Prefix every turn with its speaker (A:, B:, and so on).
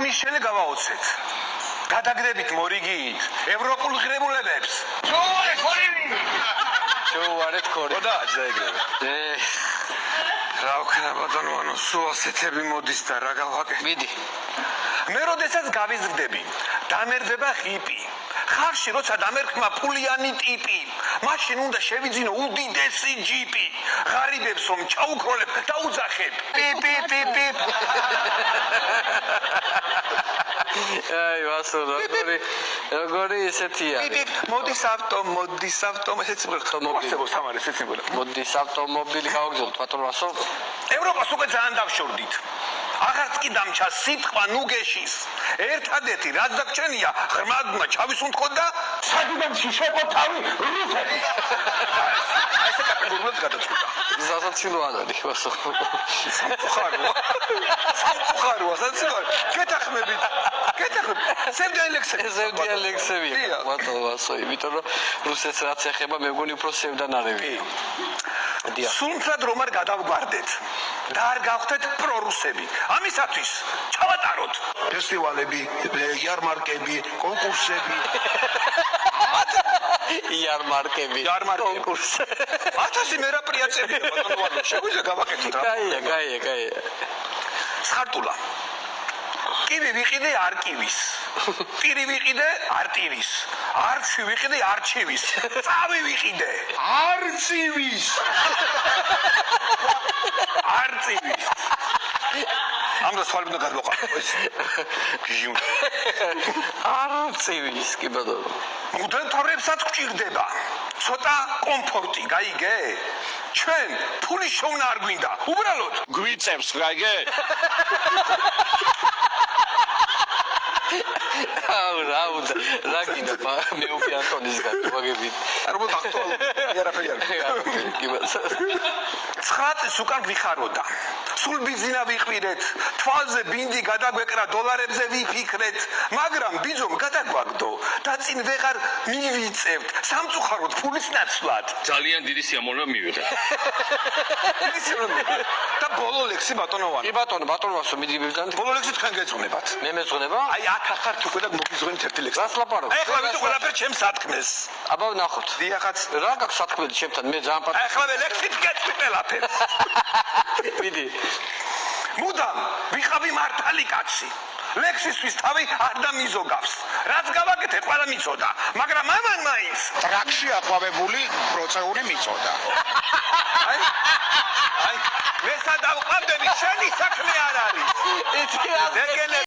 A: მის შელე გავაოცეთ. გადაგდებით მორიგით ევროპულ ღირებულებებს.
B: ჩოუარეთ ხორი.
A: და აჯაიგრები. რა ვქნა ბატონო, სულ ასეთები მოდის და რა გავაკეთე?
B: მიდი.
A: მე როდესაც გავიზრდები, დამერძება ღიპი. ხარში როცა დამერქმა ფულიანი ტიპი, მაშინ უნდა შევიძინო უდიდესი ჯიპი. ღარიბებს რომ ჩაუქროლებ და უძახებ. პიპ.
B: აი, ვასო, როგორი ესეთია.
A: მოდის ავტო, ესეც მოხსებო სამარე, ესეც მოგელა.
B: მოდის ავტომობილი გავაგზავნოთ, ბატონო ვასო.
A: ევროპას უკვე ძალიან დავშორდით. აღარც კი დამჩა სიტყვა ნუგეშის. ერთადერთი რაც დაგჩენია, ღრმადმა ჩავისუნთქო და სადიდანში შეყოთავი რუსები. აი ეს კატეგორიულად გადაწყვიტა.
B: სასაცილო არის, ვასო.
A: სამწუხაროა, საცილოა. გეთახმებით.
B: სევდიან ლექსებია, ბატონო ვასო, იმიტომ რომ რუსეთს რაც ეხება, მე მგონი უფრო სევდანარევია.
A: სულთად რომ არ გადავგვარდეთ და არ გავხდეთ პრორუსები. ამისათვის ჩავატაროთ
C: ფესტივალები, იარმარკები, კონკურსები.
B: იარმარკები,
A: კონკურსი. 1000 მერაპრიაცები ბატონო, შეგვიძლია გავაკეთოთ რა.
B: გაია.
A: სხარტულა. კივი ვიყიდე არკივის. ტირი ვიყიდე არტირის. არჩი ვიყიდე არჩივის. წავი ვიყიდე არცივის. ამ და სვალი უნდა გადმოყავო ეს. გიჟიმ.
B: არცივის კი ბატონო.
A: მუდენთორებსაც გვჭირდება. ცოტა კომფორტი, გაიგე? ჩვენ ფული შოვნა არ გვინდა. უბრალოდ
C: გვიწევს, გაიგე?
B: რაუნდა, რა გინდა მე უფი ანტონისგან ვაგებით.
A: არ მოდი აქტუალური არაფერი არ.
B: კი ბატონო.
A: 9 წლის უკან ვიხაროდა. სულ ბიზინა ვიყვირეთ, თვალზე ბინდი გადაგვეკრა, დოლარებზე ვიფიქრეთ, მაგრამ ბიძომ გადაგვაგდო და წინ ვეღარ მივიწევთ. სამწუხაროდ ფულის ნაცვლად.
D: ძალიან დიდი სიამოვნება მივიღე.
A: და ბოლო ლექსი ბატონოვანი.
B: კი ბატონო ვასო, მიდი ბიძანთ.
A: ბოლო ლექსი თქვენ გეძღვნებათ.
B: მე მეძღვნება?
A: აი აქ ახართ უკვე და მოგიზღვნით ერთი ლექსი.
B: რას ლაპარაკობ?
A: ეხლა ვიდო ყველაფერი ჩემს სათქმეს.
B: აბა ნახოთ.
A: დიახაც.
B: რა გაქვს სათქმელი ჩემთან? მე ძალიან პატარა.
A: ეხლა მე ლექსით გეტყვი ყველაფერს.
B: მიდი.
A: მუდამ ვიყავი მართალი კაცი. ლექსისთვის თავი არ დამიზოგავს. რაც გავაკეთე, ყველა მიწოდა, მაგრამ ამან მაინც
C: ტრაქში აყვავებული პროცეული მიწოდა.
A: აი, მე სადავყავდები, შენი საქმე არ არის.
B: იცი რა